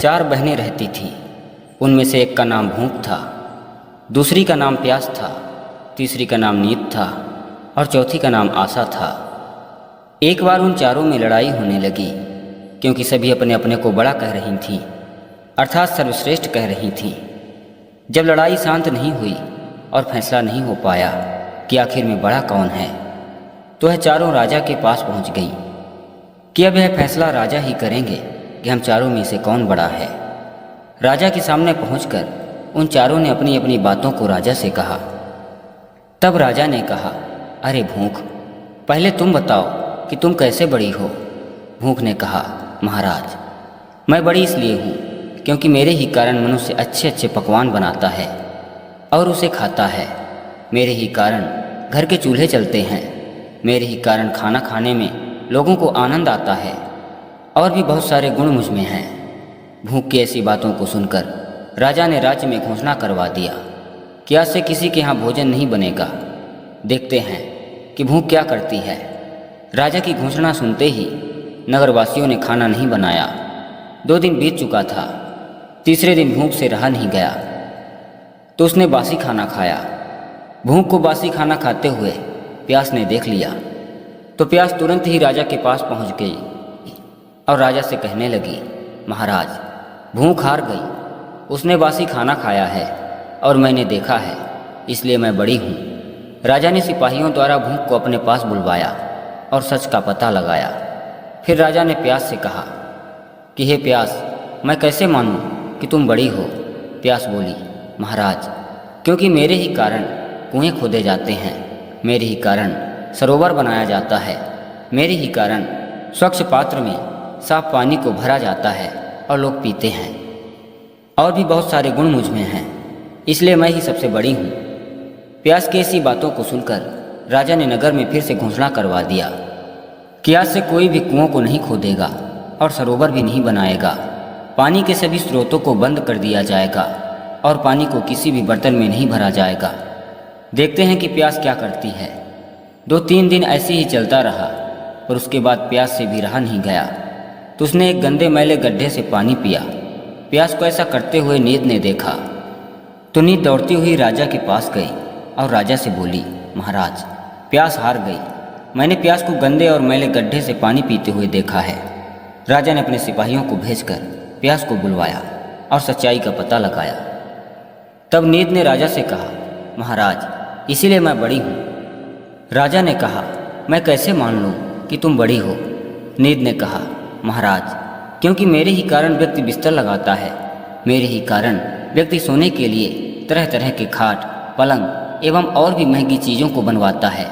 4 बहनें रहती थीं। उनमें से एक का नाम भूख था, दूसरी का नाम प्यास था, तीसरी का नाम नीत था और चौथी का नाम आशा था। एक बार उन चारों में लड़ाई होने लगी, क्योंकि सभी अपने अपने को बड़ा कह रही थीं, अर्थात सर्वश्रेष्ठ कह रही थीं। जब लड़ाई शांत नहीं हुई और फैसला नहीं हो पाया कि आखिर में बड़ा कौन है, तो वह चारों राजा के पास पहुंच गई कि अब यह फैसला राजा ही करेंगे कि हम चारों में से कौन बड़ा है। राजा के सामने पहुंचकर उन चारों ने अपनी अपनी बातों को राजा से कहा। तब राजा ने कहा, अरे भूख, पहले तुम बताओ कि तुम कैसे बड़ी हो। भूख ने कहा, महाराज, मैं बड़ी इसलिए हूँ क्योंकि मेरे ही कारण मनुष्य अच्छे अच्छे पकवान बनाता है और उसे खाता है। मेरे ही कारण घर के चूल्हे चलते हैं। मेरे ही कारण खाना खाने में लोगों को आनंद आता है और भी बहुत सारे गुण मुझ में हैं। भूख की ऐसी बातों को सुनकर राजा ने राज्य में घोषणा करवा दिया कि आज से किसी के यहाँ भोजन नहीं बनेगा। देखते हैं कि भूख क्या करती है। राजा की घोषणा सुनते ही नगरवासियों ने खाना नहीं बनाया। 2 दिन बीत चुका था। तीसरे दिन भूख से रहा नहीं गया तो उसने बासी खाना खाया। भूख को बासी खाना खाते हुए प्यास ने देख लिया तो प्यास तुरंत ही राजा के पास पहुंच गई और राजा से कहने लगी, महाराज, भूख हार गई। उसने बासी खाना खाया है और मैंने देखा है, इसलिए मैं बड़ी हूँ। राजा ने सिपाहियों द्वारा भूख को अपने पास बुलवाया और सच का पता लगाया। फिर राजा ने प्यास से कहा कि हे प्यास, मैं कैसे मानूं कि तुम बड़ी हो। प्यास बोली, महाराज, क्योंकि मेरे ही कारण कुएं खोदे जाते हैं, मेरे ही कारण सरोवर बनाया जाता है, मेरे ही कारण स्वच्छ पात्र में साफ पानी को भरा जाता है और लोग पीते हैं। और भी बहुत सारे गुण मुझ में हैं, इसलिए मैं ही सबसे बड़ी हूँ। प्यास की ऐसी बातों को सुनकर राजा ने नगर में फिर से घोषणा करवा दिया कि आज से कोई भी कुओं को नहीं खोदेगा और सरोवर भी नहीं बनाएगा। पानी के सभी स्रोतों को बंद कर दिया जाएगा और पानी को किसी भी बर्तन में नहीं भरा जाएगा। देखते हैं कि प्यास क्या करती है। 2-3 दिन ऐसे ही चलता रहा, पर उसके बाद प्यास से भी रहा नहीं गया तो उसने एक गंदे मैले गड्ढे से पानी पिया। प्यास को ऐसा करते हुए नीत ने देखा तो नीत दौड़ती हुई राजा के पास गई और राजा से बोली, महाराज, प्यास हार गई। मैंने प्यास को गंदे और मैले गड्ढे से पानी पीते हुए देखा है। राजा ने अपने सिपाहियों को भेजकर प्यास को बुलवाया और सच्चाई का पता लगाया। तब नीत ने राजा से कहा, महाराज, इसीलिए मैं बड़ी हूँ। राजा ने कहा, मैं कैसे मान लूँ कि तुम बड़ी हो। नीत ने कहा, महाराज, क्योंकि मेरे ही कारण व्यक्ति बिस्तर लगाता है, मेरे ही कारण व्यक्ति सोने के लिए तरह तरह के खाट, पलंग एवं और भी महंगी चीज़ों को बनवाता है।